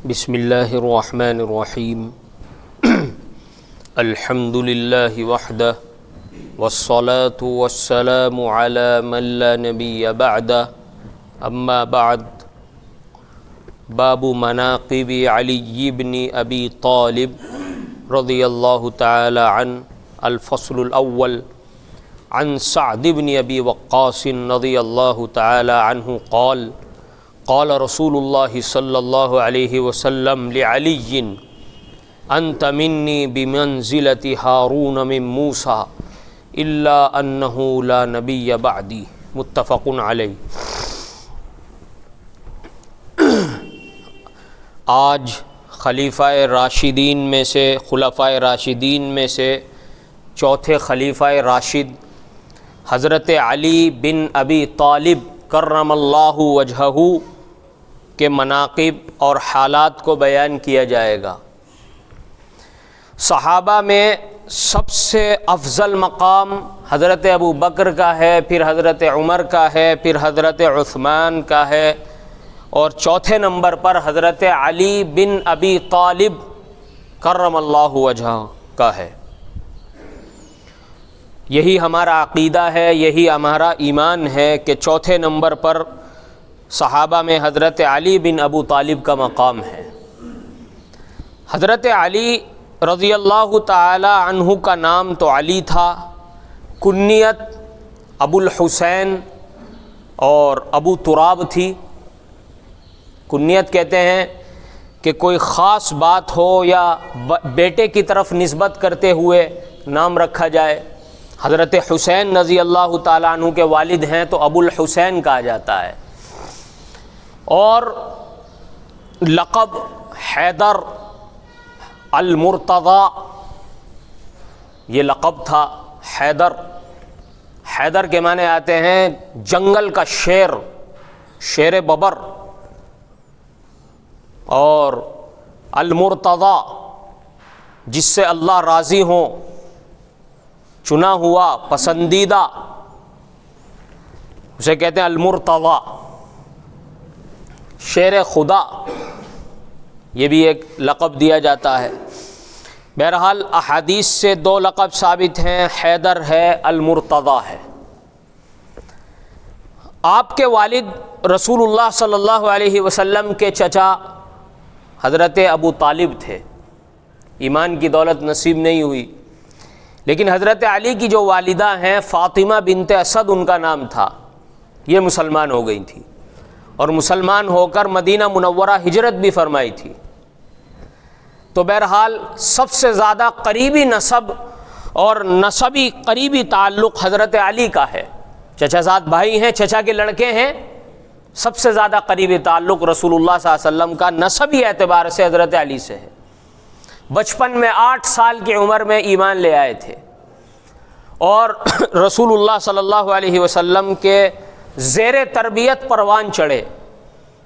بسم اللہ الرحمن الرحیم الحمد للہ وحدہ والصلاة والسلام علی من لا نبی بعدہ اما بعد باب مناقب علی بن ابی طالب رضی اللہ تعالی عنہ الفصل الاول عن سعد بن ابی وقاص رضی اللہ تعالی عنہ قال قال رسول اللہ صلی اللہ علیہ وسلم لعلی انت منی بمنزلۃ ہارون من موسیٰ الا انہ لا نبی بعدی متفق علیہ۔ آج خلیفہ راشدین میں سے چوتھے خلیفہ راشد حضرت علی بن ابی طالب کرم اللہ وجہہ کے مناقب اور حالات کو بیان کیا جائے گا۔ صحابہ میں سب سے افضل مقام حضرت ابو بکر کا ہے، پھر حضرت عمر کا ہے، پھر حضرت عثمان کا ہے، اور چوتھے نمبر پر حضرت علی بن ابی طالب کرم اللہ وجہہ کا ہے۔ یہی ہمارا عقیدہ ہے، یہی ہمارا ایمان ہے کہ چوتھے نمبر پر صحابہ میں حضرت علی بن ابو طالب کا مقام ہے۔ حضرت علی رضی اللہ تعالی عنہ کا نام تو علی تھا، کنیت ابو الحسین اور ابو تراب تھی۔ کنیت کہتے ہیں کہ کوئی خاص بات ہو یا بیٹے کی طرف نسبت کرتے ہوئے نام رکھا جائے۔ حضرت حسین رضی اللہ تعالیٰ عنہ کے والد ہیں تو ابو الحسین کہا جاتا ہے، اور لقب حیدر المرتضیٰ یہ لقب تھا۔ حیدر کے معنی آتے ہیں جنگل کا شیر، شیر ببر، اور المرتضیٰ جس سے اللہ راضی ہوں، چنا ہوا، پسندیدہ، اسے کہتے ہیں المرتضیٰ، شیر خدا، یہ بھی ایک لقب دیا جاتا ہے۔ بہرحال احادیث سے دو لقب ثابت ہیں، حیدر ہے، المرتضیٰ ہے۔ آپ کے والد رسول اللہ صلی اللہ علیہ وسلم کے چچا حضرت ابو طالب تھے، ایمان کی دولت نصیب نہیں ہوئی، لیکن حضرت علی کی جو والدہ ہیں فاطمہ بنت اسد ان کا نام تھا، یہ مسلمان ہو گئی تھی، اور مسلمان ہو کر مدینہ منورہ ہجرت بھی فرمائی تھی۔ تو بہرحال سب سے زیادہ قریبی نسب اور نسبی قریبی تعلق حضرت علی کا ہے۔ چچا زاد بھائی ہیں، چچا کے لڑکے ہیں، سب سے زیادہ قریبی تعلق رسول اللہ صلی اللہ علیہ وسلم کا نسبی اعتبار سے حضرت علی سے ہے۔ بچپن میں 8 سال کی عمر میں ایمان لے آئے تھے، اور رسول اللہ صلی اللہ علیہ وسلم کے زیر تربیت پروان چڑھے،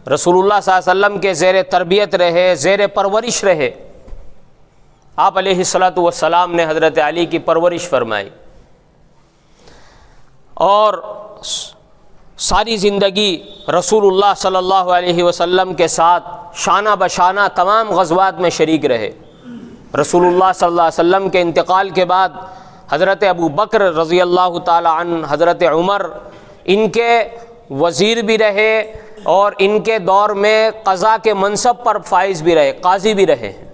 رسول اللہ صلی اللہ علیہ وسلم کے زیر تربیت رہے، زیر پرورش رہے۔ آپ علیہ الصلاۃ والسلام نے حضرت علی کی پرورش فرمائی، اور ساری زندگی رسول اللہ صلی اللہ علیہ وسلم کے ساتھ شانہ بشانہ تمام غزوات میں شریک رہے۔ رسول اللہ صلی اللہ علیہ وسلم کے انتقال کے بعد حضرت ابو بکر رضی اللہ تعالی عنہ، حضرت عمر ان کے وزیر بھی رہے، اور ان کے دور میں قضاء کے منصب پر فائز بھی رہے، قاضی بھی رہے ہیں۔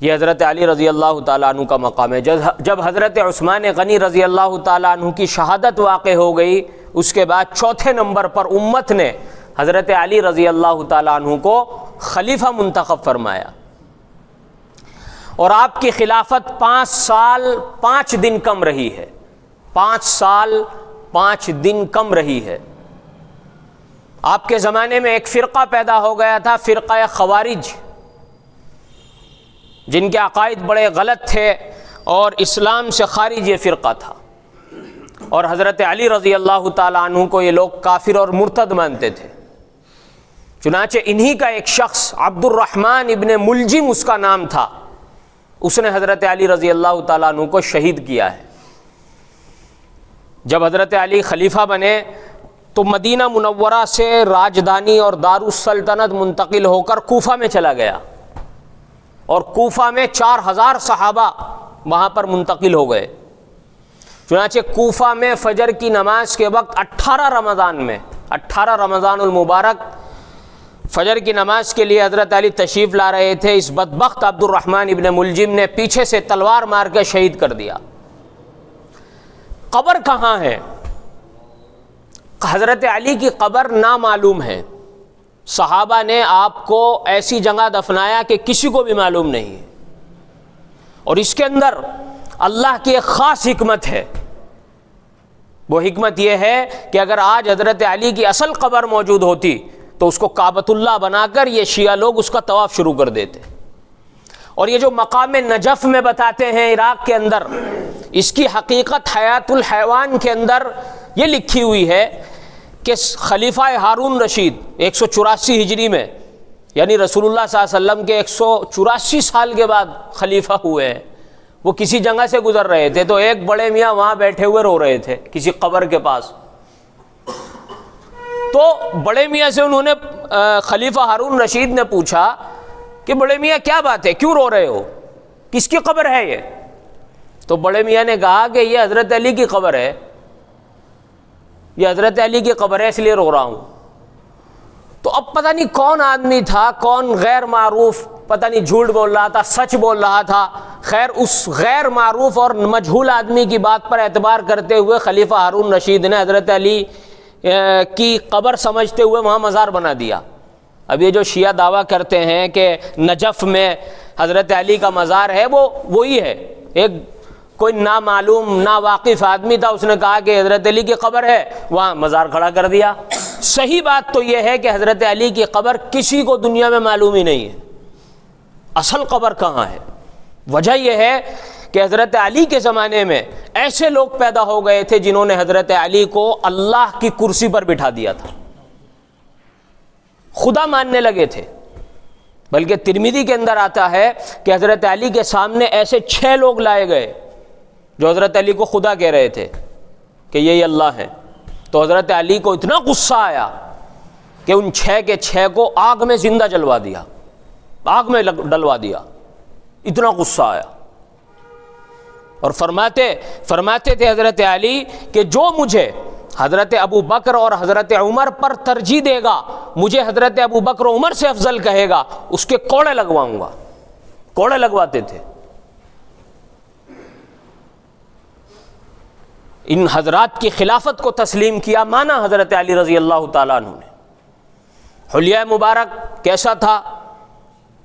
یہ حضرت علی رضی اللہ تعالیٰ عنہ کا مقام ہے۔ جب حضرت عثمان غنی رضی اللہ تعالیٰ عنہ کی شہادت واقع ہو گئی، اس کے بعد چوتھے نمبر پر امت نے حضرت علی رضی اللہ تعالیٰ عنہ کو خلیفہ منتخب فرمایا، اور آپ کی خلافت 5 سال 5 دن کم رہی ہے، 5 سال 5 دن کم رہی ہے۔ آپ کے زمانے میں ایک فرقہ پیدا ہو گیا تھا، فرقہ خوارج، جن کے عقائد بڑے غلط تھے اور اسلام سے خارج یہ فرقہ تھا، اور حضرت علی رضی اللہ تعالیٰ عنہ کو یہ لوگ کافر اور مرتد مانتے تھے۔ چنانچہ انہی کا ایک شخص عبد الرحمن ابن ملجم اس کا نام تھا، اس نے حضرت علی رضی اللہ تعالیٰ عنہ کو شہید کیا ہے۔ جب حضرت علی خلیفہ بنے تو مدینہ منورہ سے راجدھانی اور دارالسلطنت منتقل ہو کر کوفہ میں چلا گیا، اور کوفہ میں 4000 صحابہ وہاں پر منتقل ہو گئے۔ چنانچہ کوفہ میں فجر کی نماز کے وقت 18 رمضان المبارک فجر کی نماز کے لیے حضرت علی تشریف لا رہے تھے، اس بدبخت عبد الرحمن ابن ملجم نے پیچھے سے تلوار مار کے شہید کر دیا۔ قبر کہاں ہے؟ حضرت علی کی قبر نامعلوم ہے، صحابہ نے آپ کو ایسی جگہ دفنایا کہ کسی کو بھی معلوم نہیں ہے، اور اس کے اندر اللہ کی ایک خاص حکمت ہے۔ وہ حکمت یہ ہے کہ اگر آج حضرت علی کی اصل قبر موجود ہوتی تو اس کو کعبۃ اللہ بنا کر یہ شیعہ لوگ اس کا طواف شروع کر دیتے۔ اور یہ جو مقام نجف میں بتاتے ہیں عراق کے اندر، اس کی حقیقت حیات الحیوان کے اندر یہ لکھی ہوئی ہے کہ خلیفہ ہارون رشید 184 ہجری میں، یعنی رسول اللہ صلی اللہ علیہ وسلم کے 184 سال کے بعد خلیفہ ہوئے ہیں، وہ کسی جگہ سے گزر رہے تھے تو ایک بڑے میاں وہاں بیٹھے ہوئے رو رہے تھے کسی قبر کے پاس۔ تو بڑے میاں سے انہوں نے خلیفہ ہارون رشید نے پوچھا کہ بڑے میاں کیا بات ہے، کیوں رو رہے ہو، کس کی قبر ہے یہ؟ تو بڑے میاں نے کہا کہ یہ حضرت علی کی قبر ہے، یہ حضرت علی کی قبر ہے اس لیے رو رہا ہوں۔ تو اب پتہ نہیں کون آدمی تھا، کون غیر معروف، پتہ نہیں جھوٹ بول رہا تھا سچ بول رہا تھا، خیر اس غیر معروف اور مجہول آدمی کی بات پر اعتبار کرتے ہوئے خلیفہ ہارون رشید نے حضرت علی کی قبر سمجھتے ہوئے وہاں مزار بنا دیا۔ اب یہ جو شیعہ دعویٰ کرتے ہیں کہ نجف میں حضرت علی کا مزار ہے، وہ وہی ہے، ایک کوئی نامعلوم ناواقف آدمی تھا، اس نے کہا کہ حضرت علی کی قبر ہے، وہاں مزار کھڑا کر دیا۔ صحیح بات تو یہ ہے کہ حضرت علی کی قبر کسی کو دنیا میں معلوم ہی نہیں ہے، اصل قبر کہاں ہے؟ وجہ یہ ہے کہ حضرت علی کے زمانے میں ایسے لوگ پیدا ہو گئے تھے جنہوں نے حضرت علی کو اللہ کی کرسی پر بٹھا دیا تھا، خدا ماننے لگے تھے۔ بلکہ ترمذی کے اندر آتا ہے کہ حضرت علی کے سامنے ایسے 6 لوگ لائے گئے جو حضرت علی کو خدا کہہ رہے تھے کہ یہی اللہ ہے۔ تو حضرت علی کو اتنا غصہ آیا کہ ان 6 کے 6 کو آگ میں زندہ جلوا دیا، آگ میں ڈلوا دیا، اتنا غصہ آیا۔ اور فرماتے تھے حضرت علی کہ جو مجھے حضرت ابو بکر اور حضرت عمر پر ترجیح دے گا، مجھے حضرت ابو بکر و عمر سے افضل کہے گا، اس کے کوڑے لگواؤں گا۔ کوڑے لگواتے تھے۔ ان حضرات کی خلافت کو تسلیم کیا، مانا حضرت علی رضی اللہ تعالیٰ عنہ نے۔ حلیہ مبارک کیسا تھا؟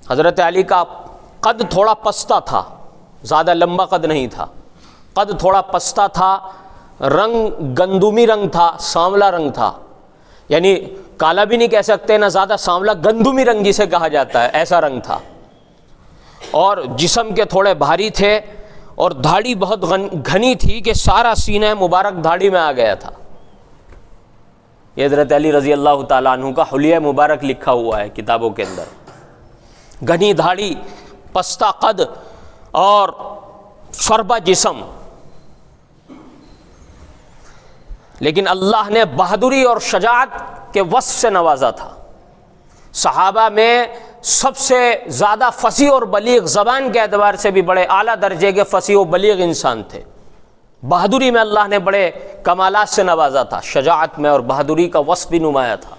حضرت علی کا قد تھوڑا پستہ تھا، زیادہ لمبا قد نہیں تھا، قد تھوڑا پستہ تھا، رنگ گندمی رنگ تھا، سانولا رنگ تھا، یعنی کالا بھی نہیں کہہ سکتے نہ زیادہ سانولا، گندمی رنگ جسے کہا جاتا ہے، ایسا رنگ تھا۔ اور جسم کے تھوڑے بھاری تھے، اور دھاڑی بہت گھنی تھی کہ سارا سینہ مبارک دھاڑی میں آ گیا تھا۔ یہ حضرت علی رضی اللہ تعالیٰ عنہ کا حلیہ مبارک لکھا ہوا ہے کتابوں کے اندر۔ گھنی دھاڑی، پستہ قد اور فربہ جسم، لیکن اللہ نے بہادری اور شجاعت کے وصف سے نوازا تھا۔ صحابہ میں سب سے زیادہ فصیح اور بلیغ، زبان کے اعتبار سے بھی بڑے اعلیٰ درجے کے فصیح و بلیغ انسان تھے۔ بہادری میں اللہ نے بڑے کمالات سے نوازا تھا، شجاعت میں اور بہادری کا وصف بھی نمایاں تھا۔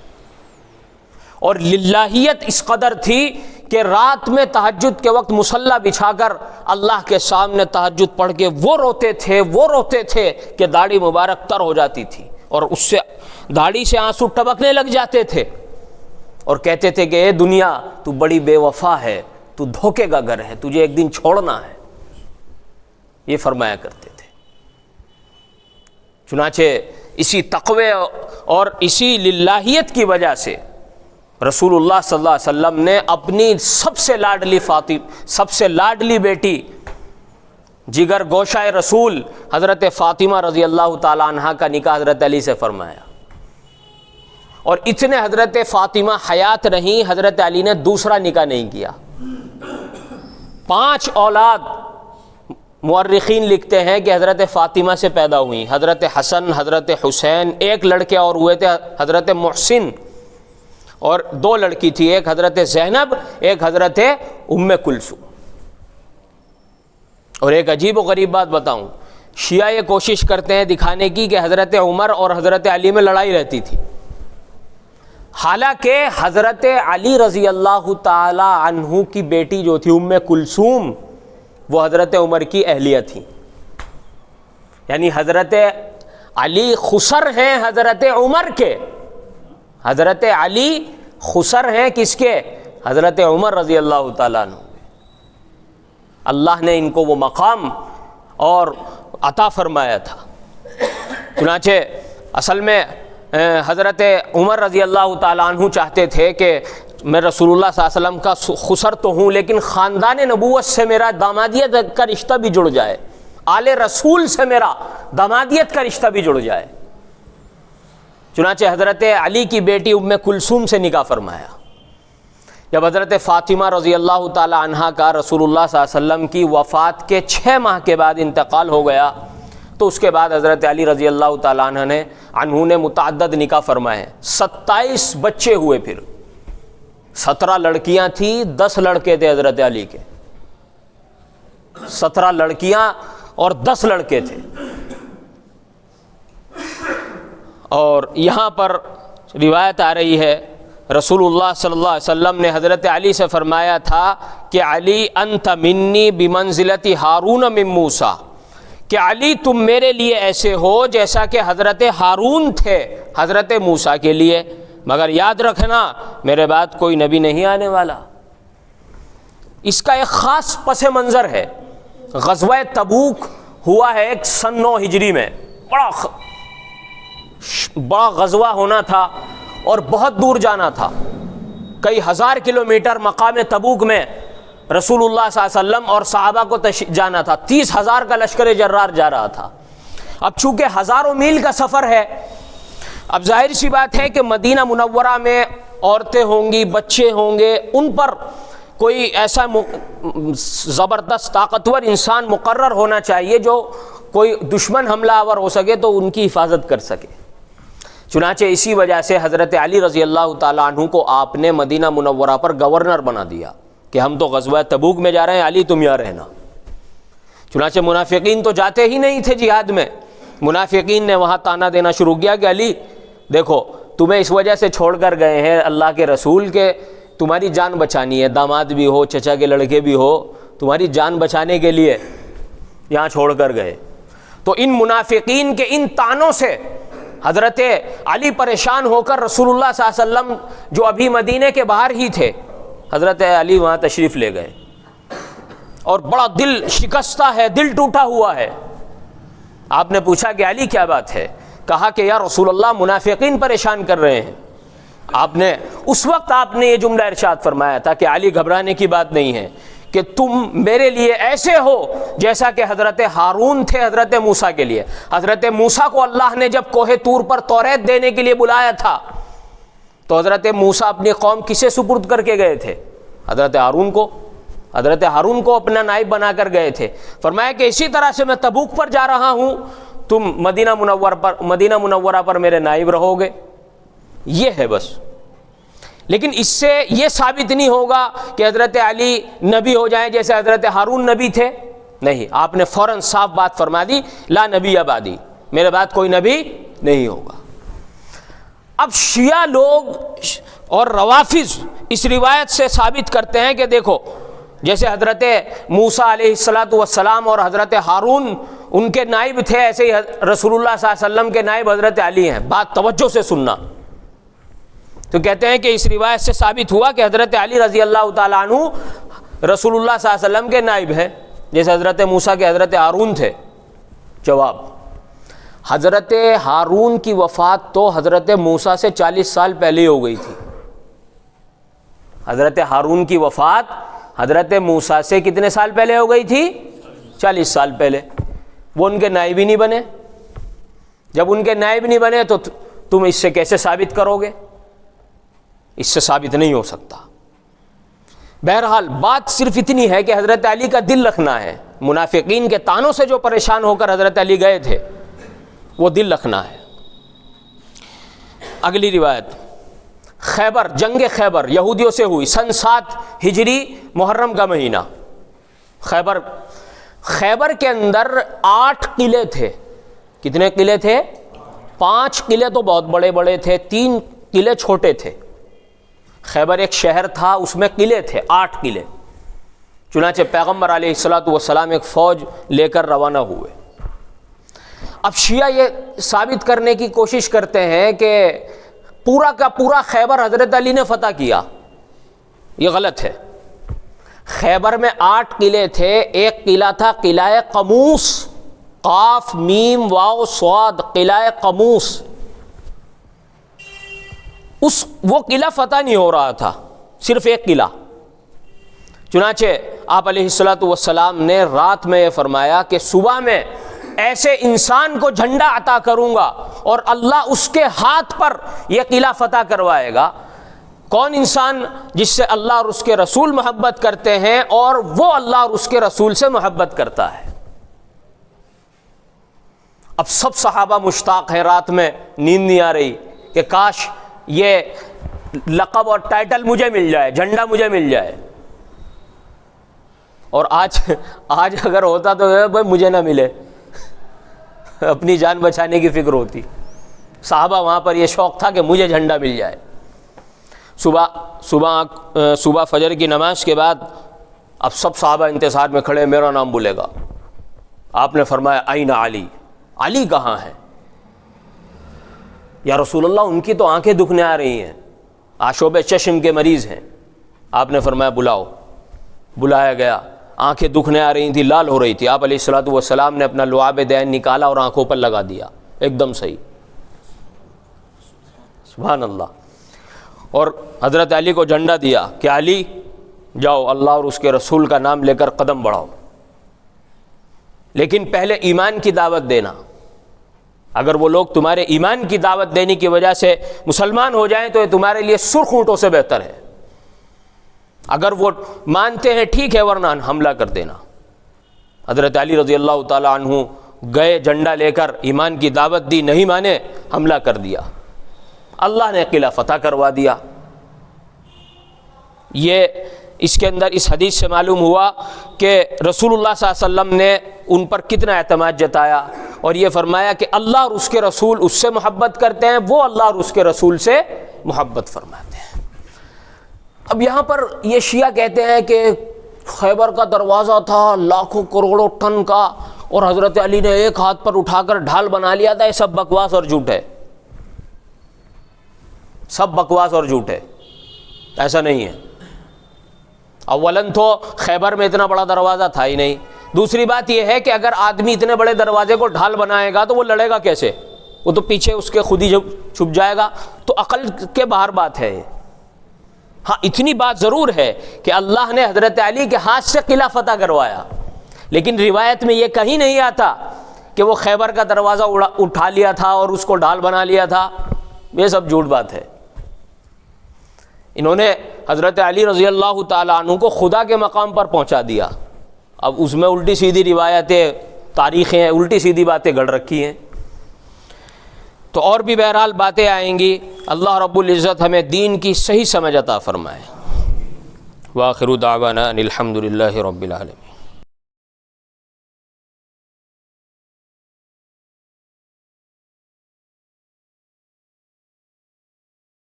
اور للہیت اس قدر تھی کہ رات میں تہجد کے وقت مصلی بچھا کر اللہ کے سامنے تہجد پڑھ کے وہ روتے تھے کہ داڑھی مبارک تر ہو جاتی تھی، اور اس سے داڑھی سے آنسو ٹپکنے لگ جاتے تھے، اور کہتے تھے کہ اے دنیا تو بڑی بے وفا ہے، تو دھوکے کا گھر ہے، تجھے ایک دن چھوڑنا ہے، یہ فرمایا کرتے تھے۔ چنانچہ اسی تقوی اور اسی للہیت کی وجہ سے رسول اللہ صلی اللہ علیہ وسلم نے اپنی سب سے لاڈلی بیٹی، جگر گوشہ رسول حضرت فاطمہ رضی اللہ تعالی عنہا کا نکاح حضرت علی سے فرمایا۔ اور اتنے حضرت فاطمہ حیات رہیں، حضرت علی نے دوسرا نکاح نہیں کیا۔ 5 اولاد مورخین لکھتے ہیں کہ حضرت فاطمہ سے پیدا ہوئیں، حضرت حسن، حضرت حسین، ایک لڑکے اور ہوئے تھے حضرت محسن، اور 2 لڑکی تھی، ایک حضرت زینب، ایک حضرت ام کلثوم۔ اور ایک عجیب و غریب بات بتاؤں، شیعہ یہ کوشش کرتے ہیں دکھانے کی کہ حضرت عمر اور حضرت علی میں لڑائی رہتی تھی، حالانکہ حضرت علی رضی اللہ تعالی عنہ کی بیٹی جو تھی ام کلثوم، وہ حضرت عمر کی اہلیہ تھی، یعنی حضرت علی خسر ہیں حضرت عمر کے، حضرت علی خسر ہیں کس کے؟ حضرت عمر رضی اللہ تعالیٰ عنہ۔ اللہ نے ان کو وہ مقام اور عطا فرمایا تھا۔ چنانچہ اصل میں حضرت عمر رضی اللہ تعالیٰ عنہ چاہتے تھے کہ میں رسول اللہ صلی اللہ علیہ وسلم کا خسر تو ہوں، لیکن خاندان نبوت سے میرا دامادیت کا رشتہ بھی جڑ جائے، آل رسول سے میرا دامادیت کا رشتہ بھی جڑ جائے۔ چنانچہ حضرت علی کی بیٹی ام کلثوم سے نکاح فرمایا۔ جب حضرت فاطمہ رضی اللہ تعالی عنہا کا رسول اللہ صلی اللہ علیہ وسلم کی وفات کے 6 ماہ کے بعد انتقال ہو گیا، تو اس کے بعد حضرت علی رضی اللہ تعالی عنہ نے متعدد نکاح فرمائے، 27 بچے ہوئے، پھر 17 لڑکیاں تھیں، 10 لڑکے تھے حضرت علی کے، 17 لڑکیاں اور 10 لڑکے تھے۔ اور یہاں پر روایت آ رہی ہے رسول اللہ صلی اللہ علیہ وسلم نے حضرت علی سے فرمایا تھا کہ علی انت منی بمنزلت ہارون من موسیٰ، کہ علی تم میرے لیے ایسے ہو جیسا کہ حضرت ہارون تھے حضرت موسیٰ کے لیے، مگر یاد رکھنا میرے بعد کوئی نبی نہیں آنے والا۔ اس کا ایک خاص پس منظر ہے، غزوہ تبوک ہوا ہے سن 9 ہجری میں، بڑا غزوہ ہونا تھا اور بہت دور جانا تھا، کئی ہزار کلومیٹر مقام تبوک میں رسول اللہ صلی اللہ علیہ وسلم اور صحابہ کو جانا تھا، 30,000 کا لشکر جرار جا رہا تھا۔ اب چونکہ ہزاروں میل کا سفر ہے، اب ظاہر سی بات ہے کہ مدینہ منورہ میں عورتیں ہوں گی، بچے ہوں گے، ان پر کوئی ایسا زبردست طاقتور انسان مقرر ہونا چاہیے جو کوئی دشمن حملہ آور ہو سکے تو ان کی حفاظت کر سکے۔ چنانچہ اسی وجہ سے حضرت علی رضی اللہ تعالیٰ عنہ کو آپ نے مدینہ منورہ پر گورنر بنا دیا کہ ہم تو غزوہ تبوک میں جا رہے ہیں، علی تم یہاں رہنا۔ چنانچہ منافقین تو جاتے ہی نہیں تھے جہاد میں، منافقین نے وہاں تانا دینا شروع کیا کہ علی دیکھو تمہیں اس وجہ سے چھوڑ کر گئے ہیں اللہ کے رسول کے تمہاری جان بچانی ہے، داماد بھی ہو، چچا کے لڑکے بھی ہو، تمہاری جان بچانے کے لیے یہاں چھوڑ کر گئے۔ تو ان منافقین کے ان تانوں سے حضرت علی پریشان ہو کر رسول اللہ صلی اللہ علیہ وسلم جو ابھی مدینے کے باہر ہی تھے، حضرت علی وہاں تشریف لے گئے اور بڑا دل شکستہ ہے، دل ٹوٹا ہوا ہے۔ آپ نے پوچھا کہ علی کیا بات ہے؟ کہا کہ یا رسول اللہ منافقین پریشان کر رہے ہیں۔ اس وقت آپ نے یہ جملہ ارشاد فرمایا تھا کہ علی گھبرانے کی بات نہیں ہے، کہ تم میرے لیے ایسے ہو جیسا کہ حضرت ہارون تھے حضرت موسیٰ کے لیے۔ حضرت موسیٰ کو اللہ نے جب کوہ طور پر توریت دینے کے لیے بلایا تھا تو حضرت موسیٰ اپنی قوم کسے سپرد کر کے گئے تھے؟ حضرت ہارون کو، حضرت ہارون کو اپنا نائب بنا کر گئے تھے۔ فرمایا کہ اسی طرح سے میں تبوک پر جا رہا ہوں، تم مدینہ منورہ پر میرے نائب رہو گے، یہ ہے بس۔ لیکن اس سے یہ ثابت نہیں ہوگا کہ حضرت علی نبی ہو جائیں جیسے حضرت ہارون نبی تھے، نہیں، آپ نے فوراً صاف بات فرما دی، لا نبی بعدی، میرے بعد کوئی نبی نہیں ہوگا۔ اب شیعہ لوگ اور روافض اس روایت سے ثابت کرتے ہیں کہ دیکھو جیسے حضرت موسیٰ علیہ السلام اور حضرت ہارون ان کے نائب تھے، ایسے ہی رسول اللہ صلی اللہ علیہ وسلم کے نائب حضرت علی ہیں۔ بات توجہ سے سننا۔ تو کہتے ہیں کہ اس روایت سے ثابت ہوا کہ حضرت علی رضی اللہ تعالیٰ عنہ رسول اللہ صلی اللہ علیہ وسلم کے نائب ہیں جیسے حضرت موسیٰ کے حضرت ہارون تھے۔ جواب، حضرت ہارون کی وفات تو حضرت موسیٰ سے 40 سال پہلے ہو گئی تھی۔ حضرت ہارون کی وفات حضرت موسیٰ سے کتنے سال پہلے ہو گئی تھی؟ 40 سال پہلے۔ وہ ان کے نائب ہی نہیں بنے۔ جب ان کے نائب نہیں بنے تو تم اس سے کیسے ثابت کرو گے؟ اس سے ثابت نہیں ہو سکتا۔ بہرحال بات صرف اتنی ہے کہ حضرت علی کا دل رکھنا ہے، منافقین کے طعنوں سے جو پریشان ہو کر حضرت علی گئے تھے وہ دل رکھنا ہے۔ اگلی روایت، خیبر، جنگ خیبر یہودیوں سے ہوئی سن 7 ہجری محرم کا مہینہ۔ خیبر کے اندر 8 قلعے تھے۔ کتنے قلعے تھے؟ 5 قلعے تو بہت بڑے بڑے تھے، 3 قلعے چھوٹے تھے۔ خیبر ایک شہر تھا، اس میں قلعے تھے، 8 قلعے۔ چنانچہ پیغمبر علیہ الصلوۃ والسلام ایک فوج لے کر روانہ ہوئے۔ اب شیعہ یہ ثابت کرنے کی کوشش کرتے ہیں کہ پورا کا پورا خیبر حضرت علی نے فتح کیا۔ یہ غلط ہے۔ خیبر میں 8 قلعے تھے۔ ایک قلعہ تھا قلعہ قموس، قاف میم واو صاد، قلعہ قموس۔ وہ قلعہ فتح نہیں ہو رہا تھا، صرف ایک قلعہ۔ چنانچہ آپ علیہ الصلوۃ والسلام نے رات میں یہ فرمایا کہ صبح میں ایسے انسان کو جھنڈا عطا کروں گا اور اللہ اس کے ہاتھ پر یہ قلعہ فتح کروائے گا۔ کون انسان؟ جس سے اللہ اور اس کے رسول محبت کرتے ہیں اور وہ اللہ اور اس کے رسول سے محبت کرتا ہے۔ اب سب صحابہ مشتاق ہیں، رات میں نیند نہیں آ رہی کہ کاش یہ لقب اور ٹائٹل مجھے مل جائے، جھنڈا مجھے مل جائے۔ اور آج اگر ہوتا تو بھائی مجھے نہ ملے، اپنی جان بچانے کی فکر ہوتی۔ صحابہ وہاں پر یہ شوق تھا کہ مجھے جھنڈا مل جائے۔ صبح فجر کی نماز کے بعد اب سب صحابہ انتظار میں کھڑے، میرا نام بولے گا۔ آپ نے فرمایا این علی، علی کہاں ہے؟ یا رسول اللہ ان کی تو آنکھیں دکھنے آ رہی ہیں، آشوب چشم کے مریض ہیں۔ آپ نے فرمایا بلاؤ۔ بلایا گیا، آنکھیں دکھنے آ رہی تھیں، لال ہو رہی تھی۔ آپ علیہ الصلوۃ والسلام نے اپنا لعاب دین نکالا اور آنکھوں پر لگا دیا، ایک دم صحیح۔ سبحان اللہ۔ اور حضرت علی کو جھنڈا دیا کہ علی جاؤ اللہ اور اس کے رسول کا نام لے کر قدم بڑھاؤ، لیکن پہلے ایمان کی دعوت دینا۔ اگر وہ لوگ تمہارے ایمان کی دعوت دینے کی وجہ سے مسلمان ہو جائیں تو یہ تمہارے لیے سرخ اونٹوں سے بہتر ہے۔ اگر وہ مانتے ہیں ٹھیک ہے، ورنہ حملہ کر دینا۔ حضرت علی رضی اللہ تعالی عنہ گئے، جھنڈا لے کر ایمان کی دعوت دی، نہیں مانے، حملہ کر دیا۔ اللہ نے قلعہ فتح کروا دیا۔ یہ اس کے اندر اس حدیث سے معلوم ہوا کہ رسول اللہ صلی اللہ علیہ وسلم نے ان پر کتنا اعتماد جتایا اور یہ فرمایا کہ اللہ اور اس کے رسول اس سے محبت کرتے ہیں، وہ اللہ اور اس کے رسول سے محبت فرماتے ہیں۔ اب یہاں پر یہ شیعہ کہتے ہیں کہ خیبر کا دروازہ تھا لاکھوں کروڑوں ٹن کا اور حضرت علی نے ایک ہاتھ پر اٹھا کر ڈھال بنا لیا تھا۔ یہ سب بکواس اور جھوٹ ہے، سب بکواس اور جھوٹ ہے، ایسا نہیں ہے۔ اولاً تو خیبر میں اتنا بڑا دروازہ تھا ہی نہیں، دوسری بات یہ ہے کہ اگر آدمی اتنے بڑے دروازے کو ڈھال بنائے گا تو وہ لڑے گا کیسے؟ وہ تو پیچھے اس کے خود ہی چھپ جائے گا، تو عقل کے باہر بات ہے۔ ہاں اتنی بات ضرور ہے کہ اللہ نے حضرت علی کے ہاتھ سے قلعہ فتح کروایا، لیکن روایت میں یہ کہیں نہیں آتا کہ وہ خیبر کا دروازہ اٹھا لیا تھا اور اس کو ڈھال بنا لیا تھا۔ یہ سب جھوٹ بات ہے۔ انہوں نے حضرت علی رضی اللہ تعالیٰ عنہ کو خدا کے مقام پر پہنچا دیا۔ اب اس میں الٹی سیدھی روایتیں، تاریخیں، الٹی سیدھی باتیں گڑھ رکھی ہیں، تو اور بھی بہرحال باتیں آئیں گی۔ اللہ رب العزت ہمیں دین کی صحیح سمجھ عطا فرمائے۔ وآخر دعوانا ان الحمد للہ رب العالمین۔